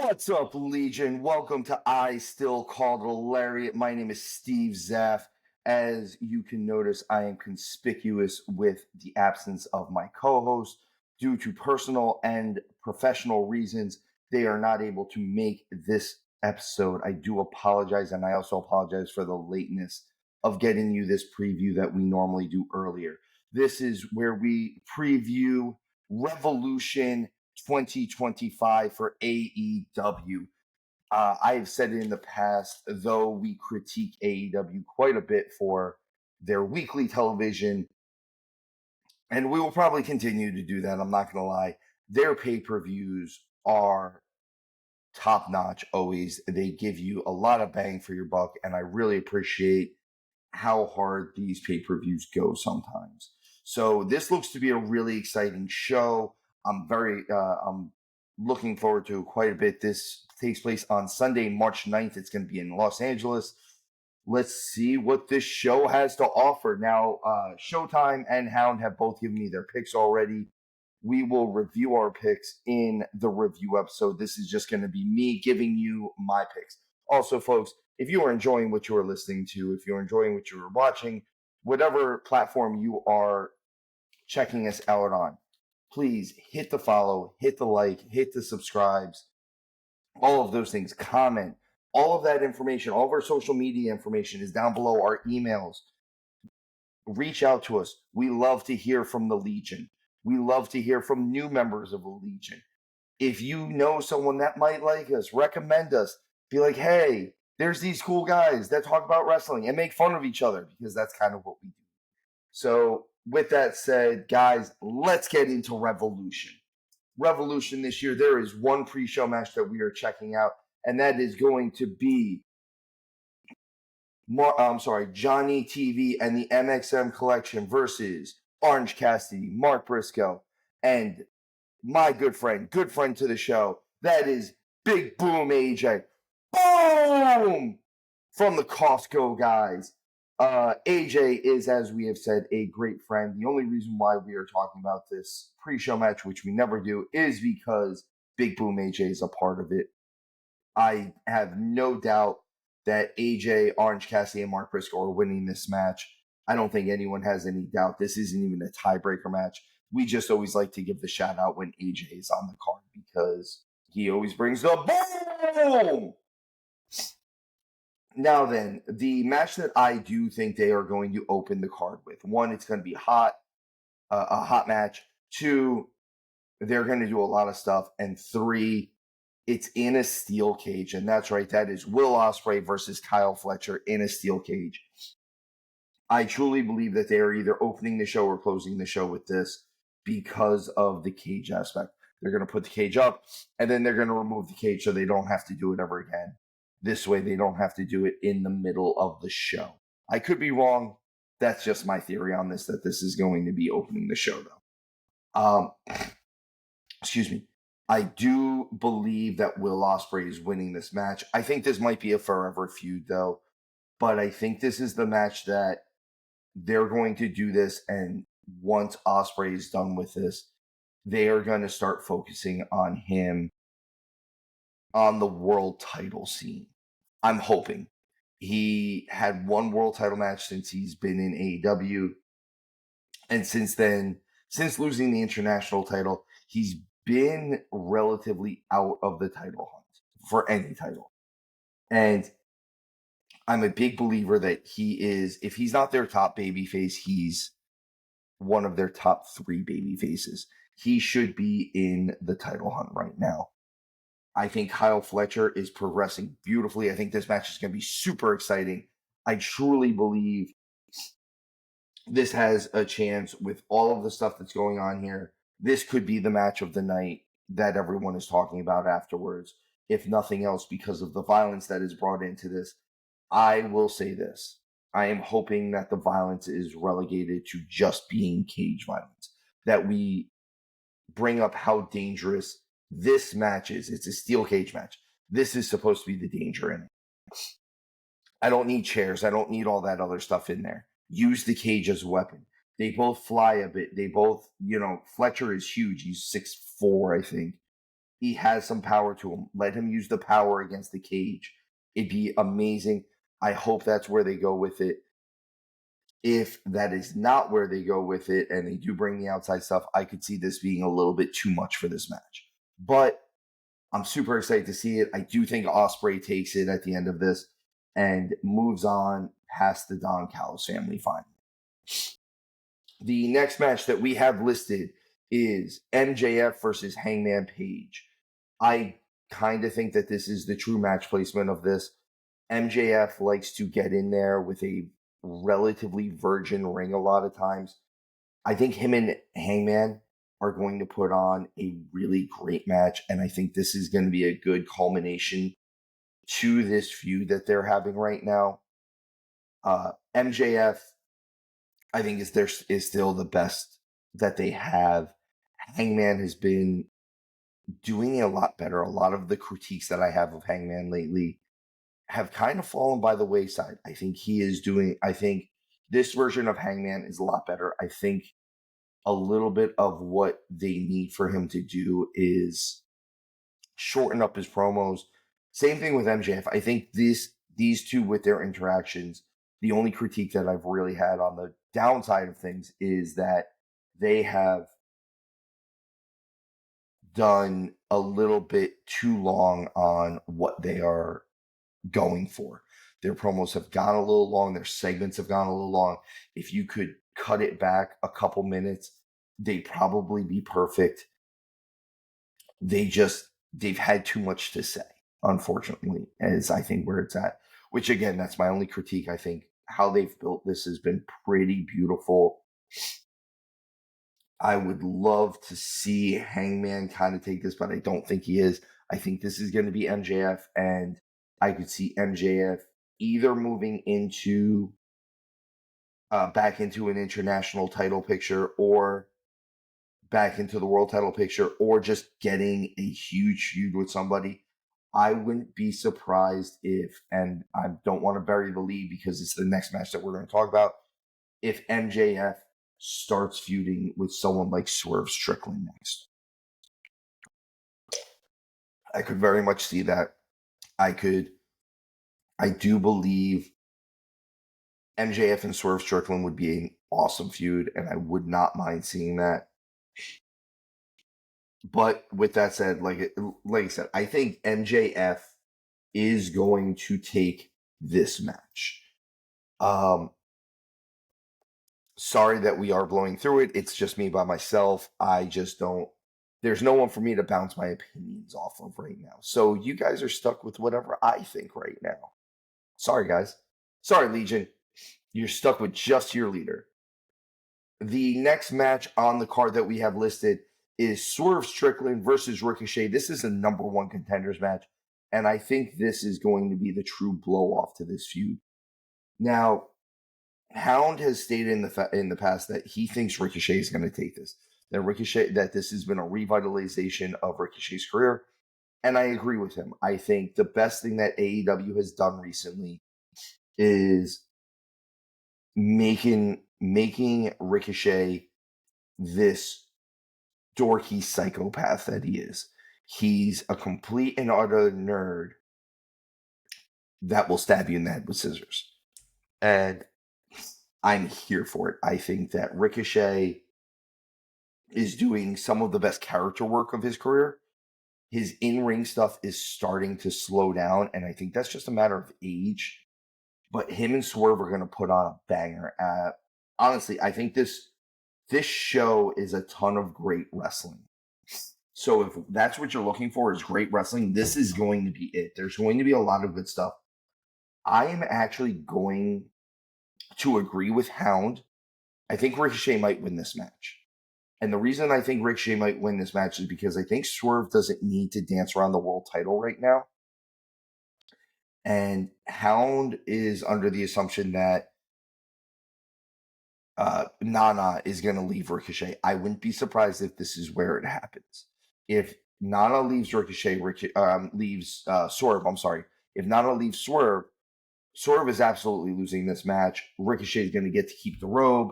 What's up, Legion? Welcome to I Still Call the Lariat. My name is Steve Zapf. As you can notice, I am conspicuous with the absence of my co-host. Due to personal and professional reasons, they are not able to make this episode. I do apologize, and I also apologize for the lateness of getting you this preview that we normally do earlier. This is where we preview Revolution 2025 for AEW. I've said it in the past, though we critique AEW quite a bit for their weekly television, and we will probably continue to do that. I'm not going to lie. Their pay-per-views are top notch always. They give you a lot of bang for your buck, and I really appreciate how hard these pay-per-views go sometimes. So this looks to be a really exciting show. I'm looking forward to quite a bit. This takes place on Sunday, March 9th. It's going to be in Los Angeles. Let's see what this show has to offer. Now, Showtime and Hound have both given me their picks already. We will review our picks in the review episode. This is just going to be me giving you my picks. Also, folks, if you are enjoying what you are listening to, if you're enjoying what you are watching, whatever platform you are checking us out on, please hit the follow, hit the like, hit the subscribes, all of those things, comment. All of that information, all of our social media information is down below, our emails. Reach out to us. We love to hear from the Legion. We love to hear from new members of the Legion. If you know someone that might like us, recommend us. Be like, hey, there's these cool guys that talk about wrestling and make fun of each other, because that's kind of what we do. So with that said, guys, let's get into Revolution. Revolution this year, there is one pre-show match that we are checking out, and that is going to be Johnny TV and the MXM Collection versus Orange Cassidy, Mark Briscoe, and my good friend to the show, that is Big Boom AJ. Boom! From the Costco guys. AJ is, as we have said, a great friend. The only reason why we are talking about this pre-show match, which we never do, is because Big Boom AJ is a part of it. I have no doubt that AJ, Orange Cassidy, and Mark Briscoe are winning this match. I don't think anyone has any doubt. This isn't even a tiebreaker match. We just always like to give the shout out when AJ is on the card because he always brings the boom. Now then, the match that I do think they are going to open the card with. One, it's going to be hot, a hot match. Two, they're going to do a lot of stuff. And three, it's in a steel cage. And that's right, that is Will Ospreay versus Kyle Fletcher in a steel cage. I truly believe that they are either opening the show or closing the show with this because of the cage aspect. They're going to put the cage up, and then they're going to remove the cage so they don't have to do it ever again. This way, they don't have to do it in the middle of the show. I could be wrong. That's just my theory on this, that this is going to be opening the show, though. Excuse me. I do believe that Will Ospreay is winning this match. I think this might be a forever feud, though. But I think this is the match that they're going to do this, and once Ospreay is done with this, they are going to start focusing on him on the world title scene. I'm hoping. He had one world title match since he's been in AEW. And since then, since losing the international title, he's been relatively out of the title hunt for any title. And I'm a big believer that he is, if he's not their top babyface, he's one of their top 3 babyfaces. He should be in the title hunt right now. I think Kyle Fletcher is progressing beautifully. I think this match is going to be super exciting. I truly believe this has a chance with all of the stuff that's going on here. This could be the match of the night that everyone is talking about afterwards, if nothing else, because of the violence that is brought into this. I will say this. I am hoping that the violence is relegated to just being cage violence, that we bring up how dangerous this match is. It's a steel cage match. This is supposed to be the danger in it. I don't need chairs. I don't need all that other stuff in there. Use the cage as a weapon. They both fly a bit. They both, Fletcher is huge. He's 6'4", I think. He has some power to him. Let him use the power against the cage. It'd be amazing. I hope that's where they go with it. If that is not where they go with it and they do bring the outside stuff, I could see this being a little bit too much for this match. But I'm super excited to see it. I do think Ospreay takes it at the end of this and moves on past the Don Callis family finally. The next match that we have listed is MJF versus Hangman Page. I kind of think that this is the true match placement of this. MJF likes to get in there with a relatively virgin ring a lot of times. I think him and Hangman are going to put on a really great match, and I think this is going to be a good culmination to this feud that they're having right now. MJF, I think, is still the best that they have. Hangman has been doing a lot better. A lot of the critiques that I have of Hangman lately have kind of fallen by the wayside. I think this version of Hangman is a lot better. I think a little bit of what they need for him to do is shorten up his promos. Same thing with MJF. I think these two with their interactions, the only critique that I've really had on the downside of things is that they have done a little bit too long on what they are going for. Their promos have gone a little long. Their segments have gone a little long. If you could cut it back a couple minutes, they'd probably be perfect. They've had too much to say, unfortunately, is I think where it's at. Which again, that's my only critique. I think how they've built this has been pretty beautiful. I would love to see Hangman kind of take this, but I don't think he is. I think this is going to be MJF, and I could see MJF either moving into back into an international title picture or back into the world title picture or just getting a huge feud with somebody. I wouldn't be surprised if, and I don't want to bury the lead because it's the next match that we're going to talk about, if MJF starts feuding with someone like Swerve Strickland next. I could very much see that. I do believe MJF and Swerve Strickland would be an awesome feud, and I would not mind seeing that. But with that said, like I said, I think MJF is going to take this match. Sorry that we are blowing through it. It's just me by myself. There's no one for me to bounce my opinions off of right now. So you guys are stuck with whatever I think right now. Sorry, guys. Sorry, Legion. You're stuck with just your leader. The next match on the card that we have listed is Swerve Strickland versus Ricochet. This is a number one contenders match, and I think this is going to be the true blow-off to this feud. Now, Hound has stated in the past that he thinks Ricochet is going to take this. That this has been a revitalization of Ricochet's career, and I agree with him. I think the best thing that AEW has done recently is making Ricochet this dorky psychopath that he is. He's a complete and utter nerd that will stab you in the head with scissors. And I'm here for it. I think that Ricochet is doing some of the best character work of his career. His in-ring stuff is starting to slow down, and I think that's just a matter of age. But him and Swerve are going to put on a banger. Honestly, I think this show is a ton of great wrestling. So if that's what you're looking for is great wrestling, this is going to be it. There's going to be a lot of good stuff. I am actually going to agree with Hound. I think Ricochet might win this match. And the reason I think Ricochet might win this match is because I think Swerve doesn't need to dance around the world title right now. And Hound is under the assumption that Nana is going to leave Ricochet. I wouldn't be surprised if this is where it happens. If Nana leaves leaves Swerve, I'm sorry. If Nana leaves Swerve is absolutely losing this match. Ricochet is going to get to keep the robe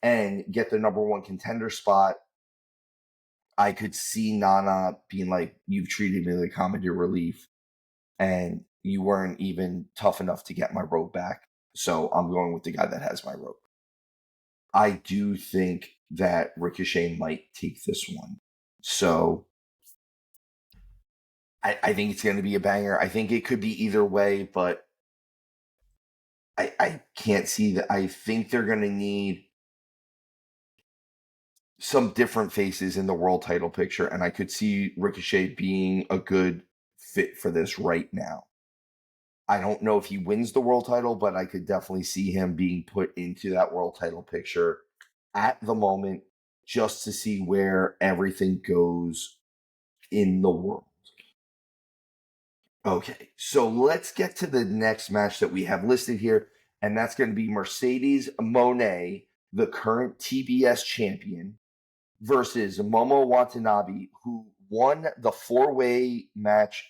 and get the number one contender spot. I could see Nana being like, you've treated me like comedy relief and you weren't even tough enough to get my rope back. So I'm going with the guy that has my rope. I do think that Ricochet might take this one. So I think it's going to be a banger. I think it could be either way, but I can't see that. I think they're going to need some different faces in the world title picture, and I could see Ricochet being a good fit for this right now. I don't know if he wins the world title, but I could definitely see him being put into that world title picture at the moment just to see where everything goes in the world. Okay, so let's get to the next match that we have listed here, and that's going to be Mercedes Moné, the current TBS champion, versus Momo Watanabe, who won the 4-way match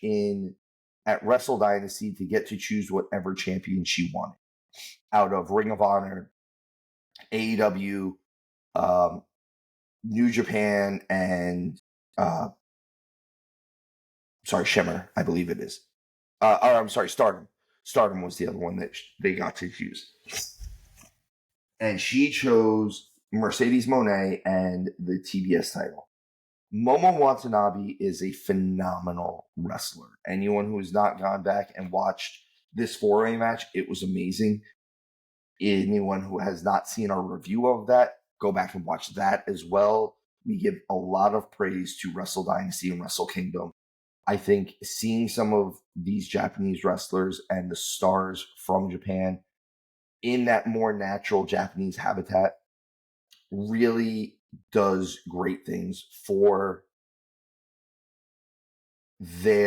at Wrestle Dynasty to get to choose whatever champion she wanted out of Ring of Honor, AEW, New Japan, and Shimmer, I believe it is. I'm sorry, Stardom. Stardom was the other one that they got to choose. And she chose Mercedes Moné and the TBS title. Momo Watanabe is a phenomenal wrestler. Anyone who has not gone back and watched this 4-way match, it was amazing. Anyone who has not seen our review of that, go back and watch that as well. We give a lot of praise to Wrestle Dynasty and Wrestle Kingdom. I think seeing some of these Japanese wrestlers and the stars from Japan in that more natural Japanese habitat really does great things for they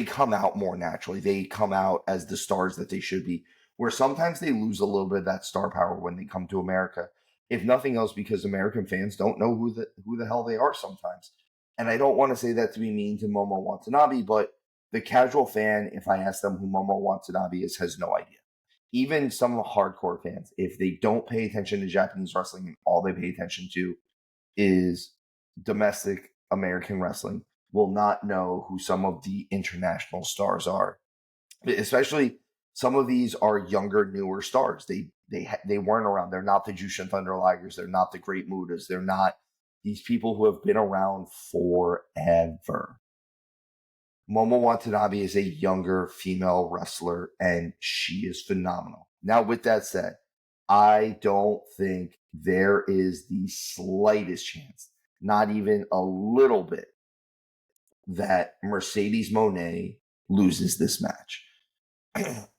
come out more naturally. They come out as the stars that they should be, where sometimes they lose a little bit of that star power when they come to America. If nothing else, because American fans don't know who the hell they are sometimes. And I don't want to say that to be mean to Momo Watanabe, but the casual fan, if I ask them who Momo Watanabe is, has no idea. Even some hardcore fans, if they don't pay attention to Japanese wrestling and all they pay attention to is domestic American wrestling, will not know who some of the international stars are. Especially some of these are younger, newer stars. They weren't around. They're not the Jushin Thunder Ligers. They're not the Great Mutas. They're not these people who have been around forever. Momo Watanabe is a younger female wrestler, and she is phenomenal. Now, with that said, I don't think there is the slightest chance, not even a little bit, that Mercedes Moné loses this match.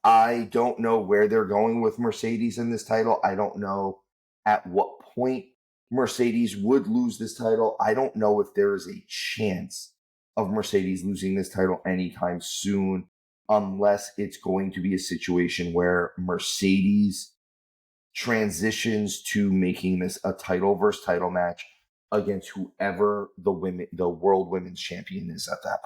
I don't know where they're going with Mercedes in this title. I don't know at what point Mercedes would lose this title. I don't know if there is a chance of Mercedes losing this title anytime soon, unless it's going to be a situation where Mercedes transitions to making this a title versus title match against whoever the world women's champion is at that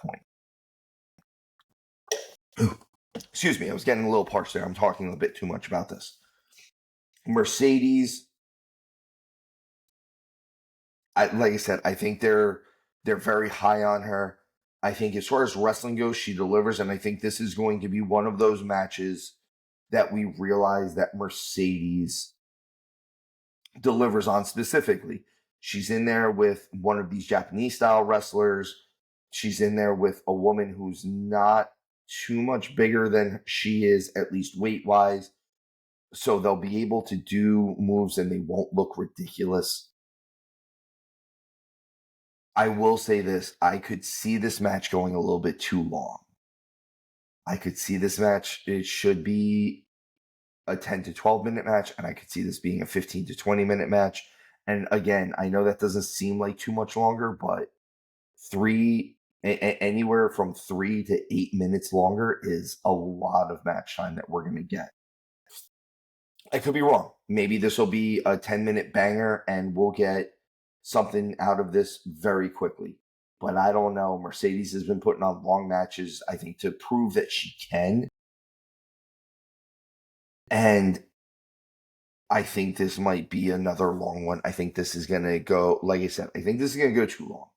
point. Excuse me, I was getting a little parched there. I'm talking a bit too much about this. Mercedes, like I said, I think they're very high on her. I think as far as wrestling goes, she delivers, and I think this is going to be one of those matches that we realize that Mercedes delivers on specifically. She's in there with one of these Japanese style wrestlers. She's in there with a woman who's not too much bigger than she is, at least weight wise. So they'll be able to do moves and they won't look ridiculous. I will say this, I could see this match going a little bit too long. I could see this match, it should be a 10 to 12 minute match, and I could see this being a 15 to 20 minute match. And again, I know that doesn't seem like too much longer, but anywhere from 3 to 8 minutes longer is a lot of match time that we're going to get. I could be wrong. Maybe this will be a 10-minute banger and we'll get something out of this very quickly. But I don't know. Mercedes has been putting on long matches, I think, to prove that she can. And I think this might be another long one. I think this is going to go, like I said, I think this is going to go too long.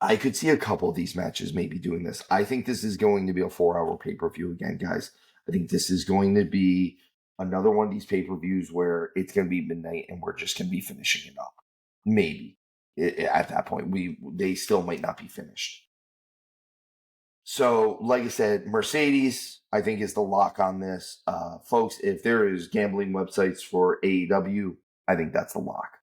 I could see a couple of these matches maybe doing this. I think this is going to be a 4-hour pay-per-view again, guys. I think this is going to be another one of these pay-per-views where it's going to be midnight and we're just going to be finishing it up. Maybe at that point, they still might not be finished. So, like I said, Mercedes, I think, is the lock on this. Folks, if there is gambling websites for AEW, I think that's the lock.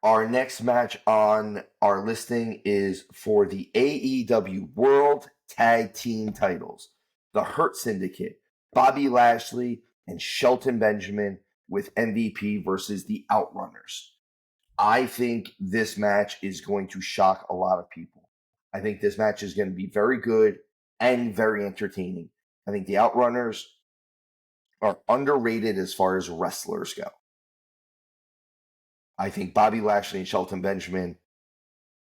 Our next match on our listing is for the AEW World Tag Team titles. The Hurt Syndicate, Bobby Lashley and Shelton Benjamin with MVP versus the Outrunners. I think this match is going to shock a lot of people. I think this match is going to be very good and very entertaining. I think the Outrunners are underrated as far as wrestlers go. I think Bobby Lashley and Shelton Benjamin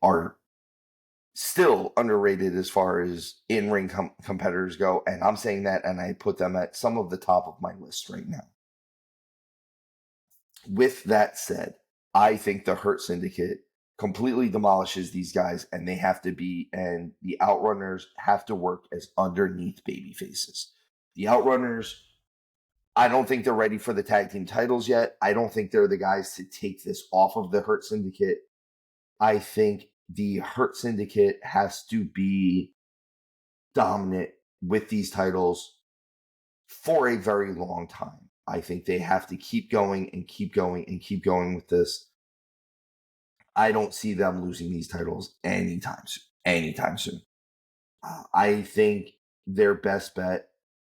are still underrated as far as in-ring competitors go, and I'm saying that, and I put them at some of the top of my list right now. With that said, I think the Hurt Syndicate completely demolishes these guys, and they have to be, and the Outrunners have to work as underneath baby faces. The Outrunners, I don't think they're ready for the tag team titles yet. I don't think they're the guys to take this off of the Hurt Syndicate. I think the Hurt Syndicate has to be dominant with these titles for a very long time. I think they have to keep going and keep going and keep going with this. I don't see them losing these titles anytime soon. Anytime soon. I think their best bet,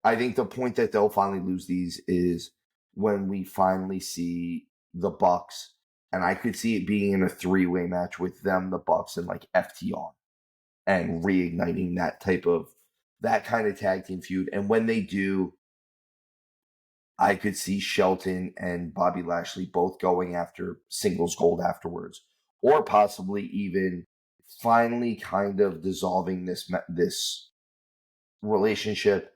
I think the point that they'll finally lose these is when we finally see the Bucks, and I could see it being in a 3-way match with them, the Bucks, and like FTR, and reigniting that kind of tag team feud. And when they do, I could see Shelton and Bobby Lashley both going after singles gold afterwards, or possibly even finally kind of dissolving this relationship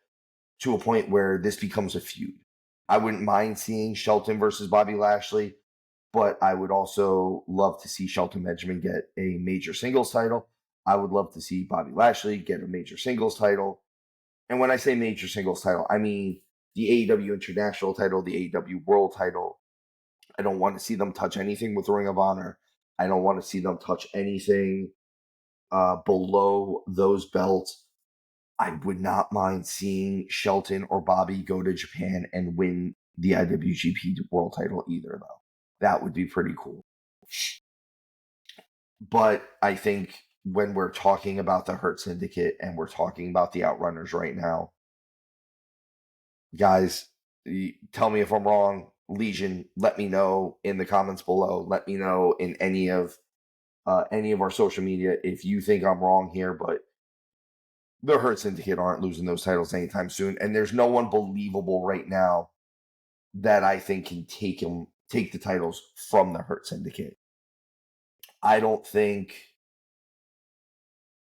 to a point where this becomes a feud. I wouldn't mind seeing Shelton versus Bobby Lashley, but I would also love to see Shelton Benjamin get a major singles title. I would love to see Bobby Lashley get a major singles title. And when I say major singles title, I mean the AEW International title, the AEW World title. I don't want to see them touch anything with Ring of Honor. I don't want to see them touch anything below those belts. I would not mind seeing Shelton or Bobby go to Japan and win the IWGP World title either, though. That would be pretty cool. But I think when we're talking about the Hurt Syndicate and we're talking about the Outrunners right now, guys, tell me if I'm wrong. Legion, let me know in the comments below. Let me know in any of our social media if you think I'm wrong here, but the Hurt Syndicate aren't losing those titles anytime soon, and there's no one believable right now that I think can take the titles from the Hurt Syndicate. I don't think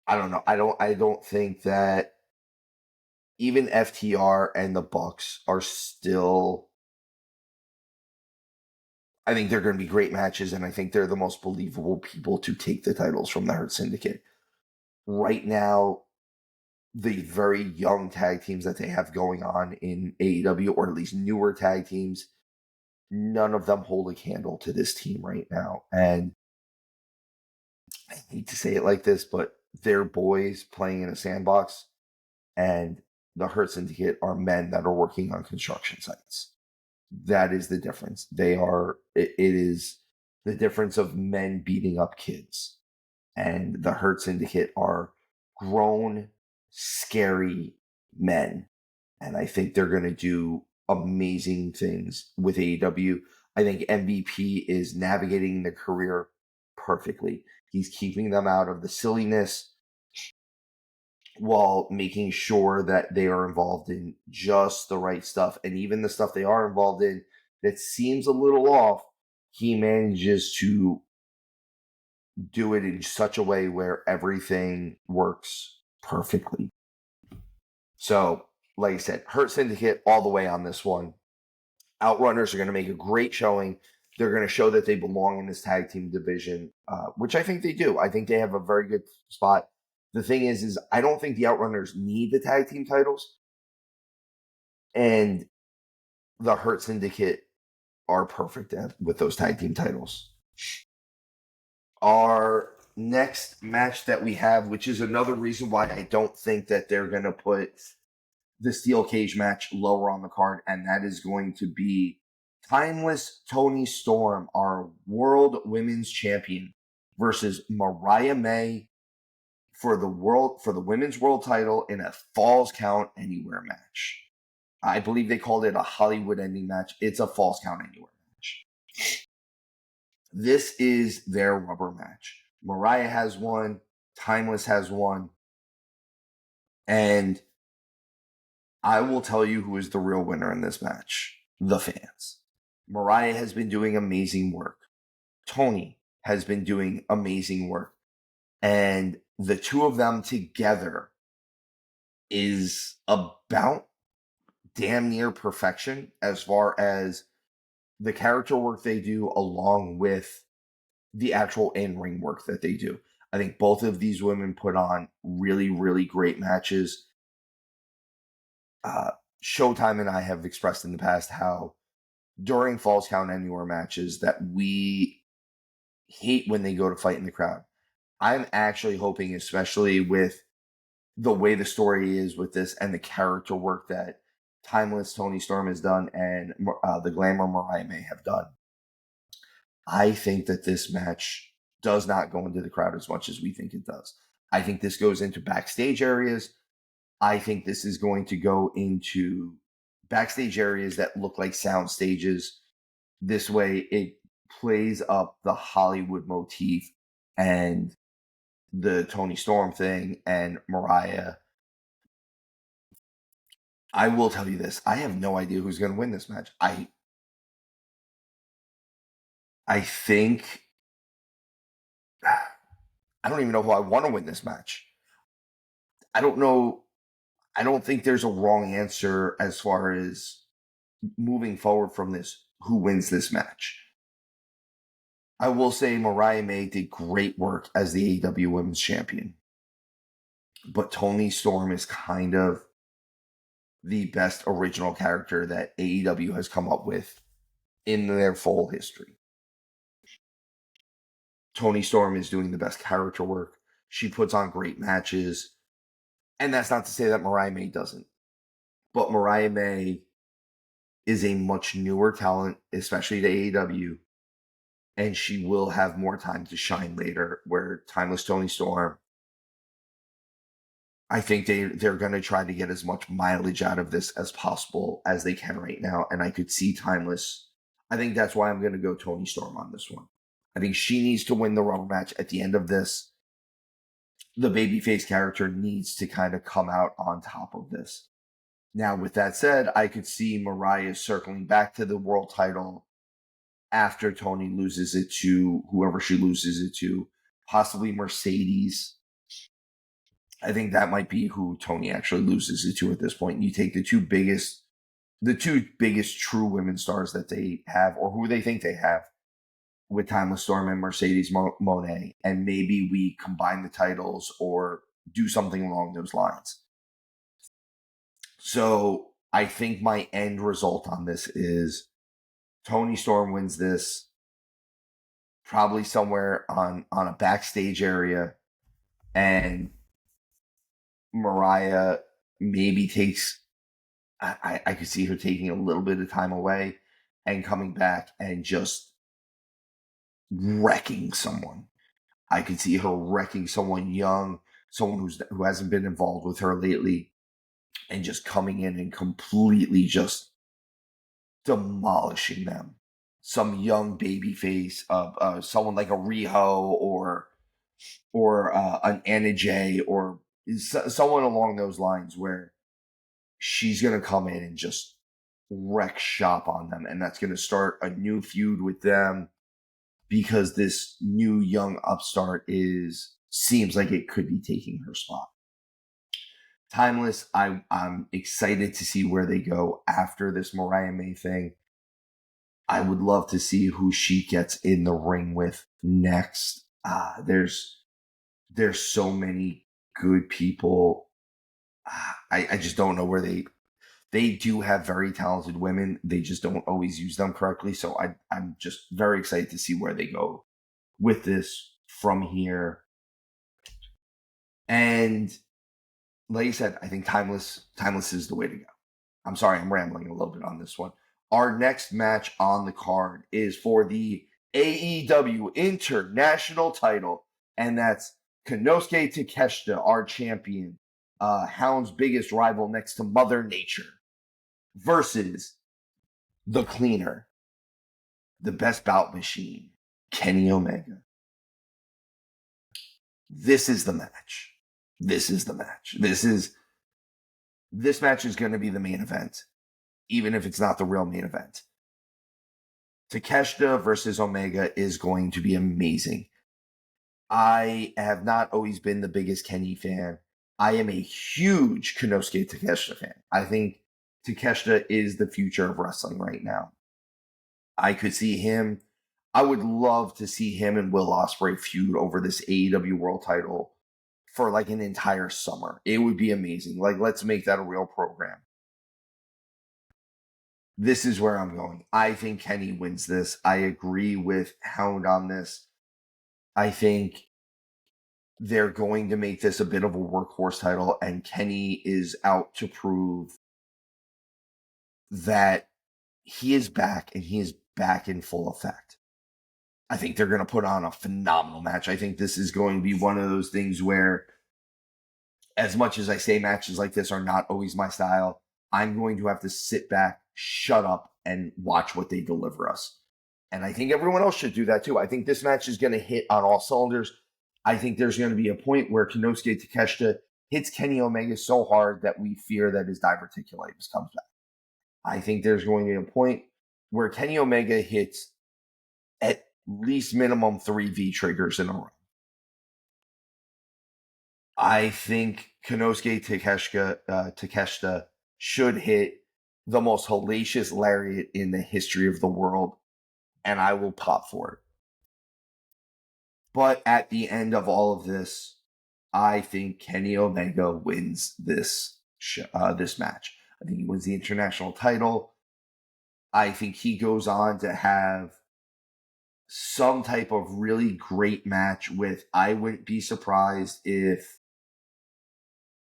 that even FTR and the Bucks are still. I think they're going to be great matches, and I think they're the most believable people to take the titles from the Hurt Syndicate. Right now, the very young tag teams that they have going on in AEW, or at least newer tag teams, none of them hold a candle to this team right now. And I hate to say it like this, but they're boys playing in a sandbox, and the Hurt Syndicate are men that are working on construction sites. That is the difference. It is the difference of men beating up kids. And the Hurt Syndicate are grown, scary men. And I think they're going to do amazing things with AEW. I think MVP is navigating the career perfectly. He's keeping them out of the silliness while making sure that they are involved in just the right stuff. And even the stuff they are involved in that seems a little off, he manages to do it in such a way where everything works perfectly. So like I said, Hurt Syndicate all the way on this one. Outrunners are going to make a great showing. They're going to show that they belong in this tag team division, which I think they do. I think they have a very good spot. The thing is I don't think the Outrunners need the tag team titles, and the Hurt Syndicate are perfect with those tag team titles. Our next match that we have, which is another reason why I don't think that they're going to put the steel cage match lower on the card, and that is going to be Timeless Toni Storm, our World Women's Champion, versus Mariah May for the Women's World Title in a Falls Count Anywhere match. I believe they called it a Hollywood ending match. It's a Falls Count Anywhere match. This is their rubber match. Mariah has one, Timeless has one, and I will tell you who is the real winner in this match. The fans. Mariah has been doing amazing work. Toni has been doing amazing work. And the two of them together is about damn near perfection as far as the character work they do along with the actual in-ring work that they do. I think both of these women put on really, really great matches. Showtime and I have expressed in the past how during Falls Count Anywhere matches that we hate when they go to fight in the crowd. I'm actually hoping, especially with the way the story is with this and the character work that Timeless Toni Storm has done and the Glamour Mariah May have done, I think that this match does not go into the crowd as much as we think it does. I think this goes into backstage areas. I think this is going to go into backstage areas that look like sound stages. This way it plays up the Hollywood motif and the Toni Storm thing and Mariah. I will tell you this. I have no idea who's going to win this match. I think I don't even know who I want to win this match. I don't know. I don't think there's a wrong answer as far as moving forward from this, who wins this match. I will say Mariah May did great work as the AEW Women's Champion. But Toni Storm is kind of the best original character that AEW has come up with in their full history. Toni Storm is doing the best character work. She puts on great matches. And that's not to say that Mariah May doesn't. But Mariah May is a much newer talent, especially to AEW. And she will have more time to shine later, where Timeless Toni Storm, I think they're going to try to get as much mileage out of this as possible as they can right now. And I could see Timeless. I think that's why I'm going to go Toni Storm on this one. I think she needs to win the rubber match at the end of this. The babyface character needs to kind of come out on top of this. Now, with that said, I could see Mariah circling back to the world title after Toni loses it to whoever she loses it to, possibly Mercedes. I think that might be who Toni actually loses it to at this point. You take the two biggest true women stars that they have, or who they think they have, with Timeless Storm and Mercedes Moné, and maybe we combine the titles or do something along those lines. So I think my end result on this is Toni Storm wins this, probably somewhere on a backstage area, and Mariah maybe takes, I could see her taking a little bit of time away and coming back and just wrecking someone. I could see her wrecking someone young, someone who hasn't been involved with her lately, and just coming in and completely just demolishing them. Some young baby face, someone like a Riho or an Anna Jay or someone along those lines, where she's going to come in and just wreck shop on them. And that's going to start a new feud with them, because this new young upstart seems like it could be taking her spot. Timeless, I'm excited to see where they go after this Mariah May thing. I would love to see who she gets in the ring with next. There's so many good people. I just don't know where they do have very talented women. They just don't always use them correctly. So I'm just very excited to see where they go with this from here. And like you said, I think timeless is the way to go. I'm sorry, I'm rambling a little bit on this one. Our next match on the card is for the AEW International title, and that's Konosuke Takeshita, our champion, Hound's biggest rival next to Mother Nature, versus the Cleaner, the best bout machine, Kenny Omega. This is the match. This match is going to be the main event, even if it's not the real main event. Takeshita versus Omega is going to be amazing. I have not always been the biggest Kenny fan. I am a huge Konosuke Takeshita fan. I think Takeshita is the future of wrestling right now. I could see him. I would love to see him and Will Ospreay feud over this AEW World title for like an entire summer. It would be amazing. Like, let's make that a real program. This is where I'm going. I think Kenny wins this. I agree with Hound on this. I think they're going to make this a bit of a workhorse title, and Kenny is out to prove that he is back, and he is back in full effect. I think they're going to put on a phenomenal match. I think this is going to be one of those things where, as much as I say matches like this are not always my style, I'm going to have to sit back, shut up, and watch what they deliver us. And I think everyone else should do that too. I think this match is going to hit on all cylinders. I think there's going to be a point where Konosuke Takeshita hits Kenny Omega so hard that we fear that his diverticulitis comes back. I think there's going to be a point where Kenny Omega hits at least minimum 3 V-triggers in a row. I think Konosuke Takeshita should hit the most hellacious lariat in the history of the world, and I will pop for it. But at the end of all of this, I think Kenny Omega wins this match. I think he wins the international title. I think he goes on to have some type of really great match with, I wouldn't be surprised if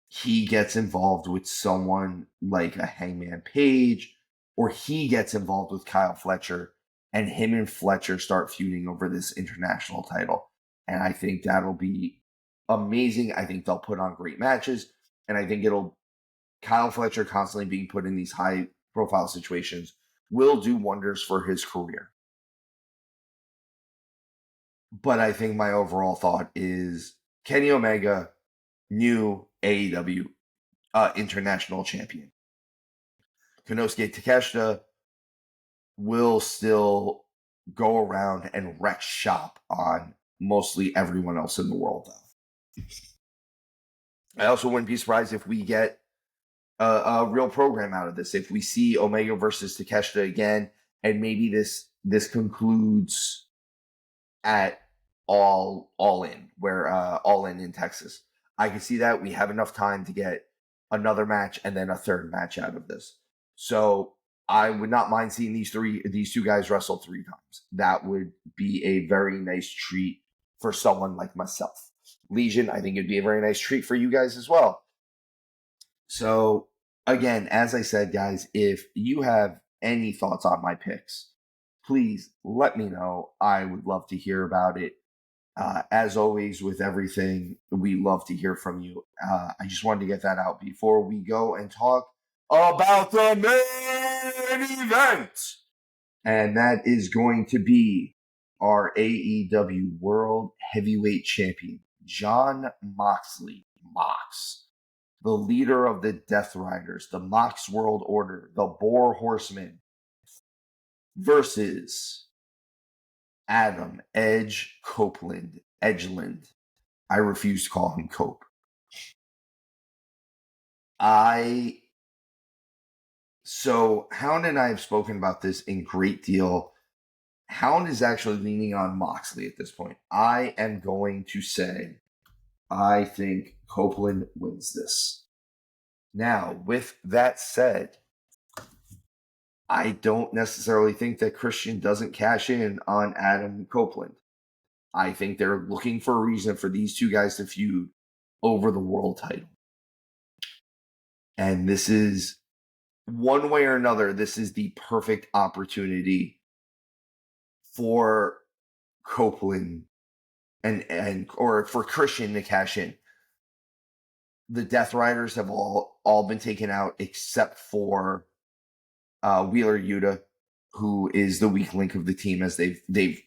he gets involved with someone like a Hangman Page, or he gets involved with Kyle Fletcher, and him and Fletcher start feuding over this international title. And I think that'll be amazing. I think they'll put on great matches, and I think Kyle Fletcher constantly being put in these high profile situations will do wonders for his career. But I think my overall thought is Kenny Omega, new AEW international champion. Konosuke Takeshita will still go around and wreck shop on mostly everyone else in the world, though. I also wouldn't be surprised if we get a real program out of this. If we see Omega versus Takeshita again, and maybe this concludes at all in, where all in Texas. I can see that we have enough time to get another match and then a third match out of this. So I would not mind seeing these two guys wrestle 3 times. That would be a very nice treat for someone like myself. Legion, I think it'd be a very nice treat for you guys as well. So again, as I said, guys, if you have any thoughts on my picks, please let me know. I would love to hear about it. As always, with everything, we love to hear from you. I just wanted to get that out before we go and talk about the main event. And that is going to be our AEW World Heavyweight Champion, Jon Moxley, Mox, the leader of the Death Riders, the Mox World Order, the Boar Horsemen, versus Adam Edge Copeland, Edgeland. I refuse to call him Cope. So Hound and I have spoken about this in great deal. Hound is actually leaning on Moxley at this point. I am going to say I think Copeland wins this. Now, with that said, I don't necessarily think that Christian doesn't cash in on Adam Copeland. I think they're looking for a reason for these two guys to feud over the world title. And this is, one way or another, this is the perfect opportunity for Copeland and or for Christian to cash in. The Death Riders have all been taken out except for Wheeler Yuta, who is the weak link of the team, as they've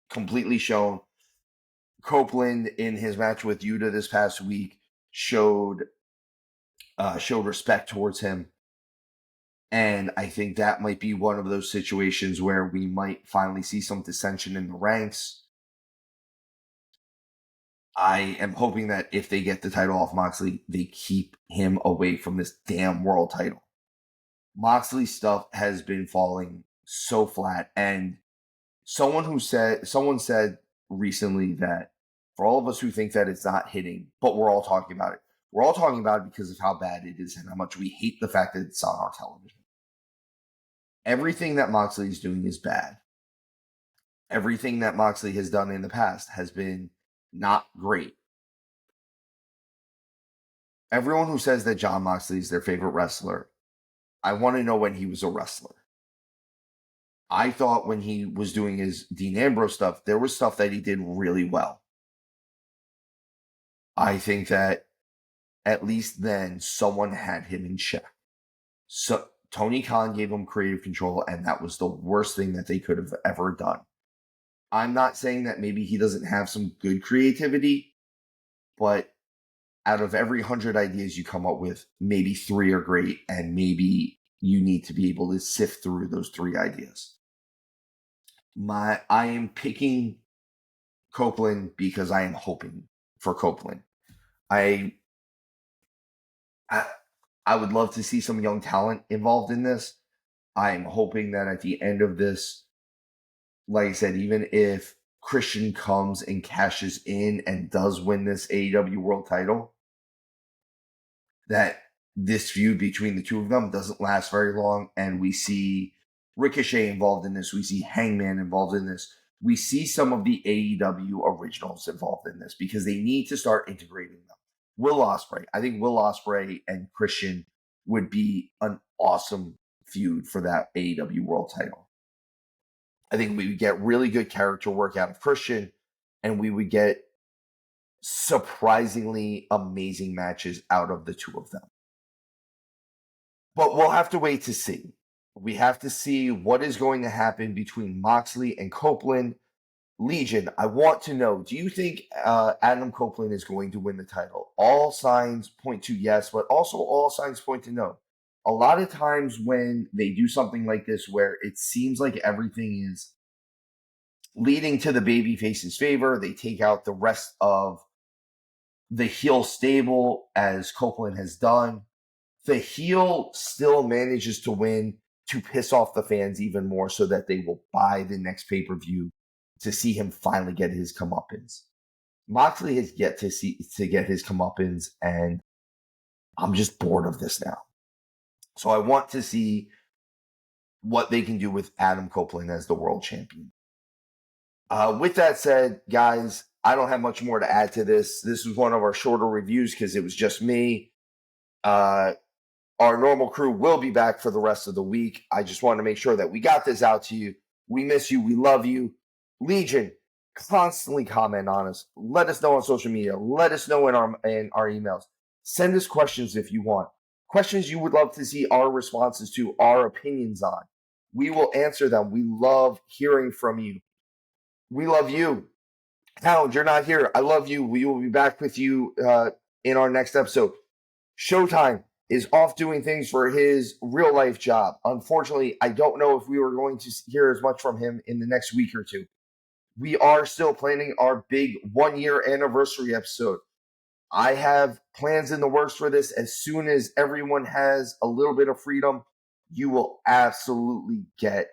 completely shown. Copeland in his match with Yuta this past week showed respect towards him, and I think that might be one of those situations where we might finally see some dissension in the ranks. I am hoping that if they get the title off Moxley, they keep him away from this damn world title. Moxley's stuff has been falling so flat, and someone said recently that for all of us who think that it's not hitting, but we're all talking about it. We're all talking about it because of how bad it is and how much we hate the fact that it's on our television. Everything that Moxley is doing is bad. Everything that Moxley has done in the past has been not great. Everyone who says that Jon Moxley is their favorite wrestler, I want to know when he was a wrestler. I thought when he was doing his Dean Ambrose stuff, there was stuff that he did really well. I think that at least then someone had him in check. So Tony Khan gave him creative control, and that was the worst thing that they could have ever done. I'm not saying that maybe he doesn't have some good creativity, but out of every 100 ideas you come up with, maybe 3 are great, and maybe you need to be able to sift through those 3 ideas. I am picking Copeland because I am hoping for Copeland. I would love to see some young talent involved in this. I am hoping that at the end of this, like I said, even if Christian comes and cashes in and does win this AEW World title, that this feud between the two of them doesn't last very long, and we see Ricochet involved in this. We see Hangman involved in this. We see some of the AEW originals involved in this because they need to start integrating them. Will Ospreay. I think Will Ospreay and Christian would be an awesome feud for that AEW World title. I think we would get really good character work out of Christian, and we would get surprisingly amazing matches out of the two of them. But we'll have to wait to see. We have to see what is going to happen between Moxley and Copeland. Legion, I want to know, do you think Adam Copeland is going to win the title? All signs point to yes, but also all signs point to no. A lot of times when they do something like this where it seems like everything is leading to the babyface's favor, they take out the rest of the heel stable, as Copeland has done. The heel still manages to win to piss off the fans even more so that they will buy the next pay-per-view to see him finally get his comeuppance. Moxley has yet to get his comeuppance, and I'm just bored of this now. So I want to see what they can do with Adam Copeland as the world champion. With that said, guys, I don't have much more to add to this. This was one of our shorter reviews because it was just me. Our normal crew will be back for the rest of the week. I just want to make sure that we got this out to you. We miss you. We love you. Legion, constantly comment on us. Let us know on social media. Let us know in our emails. Send us questions if you want. Questions you would love to see our responses to, our opinions on. We will answer them. We love hearing from you. We love you. Hound, you're not here. I love you. We will be back with you in our next episode. Showtime is off doing things for his real life job. Unfortunately, I don't know if we were going to hear as much from him in the next week or two. We are still planning our big 1-year anniversary episode. I have plans in the works for this. As soon as everyone has a little bit of freedom, you will absolutely get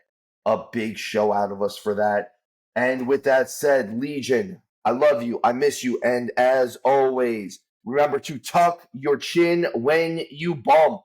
a big show out of us for that. And with that said, Legion, I love you. I miss you. And as always, remember to tuck your chin when you bump.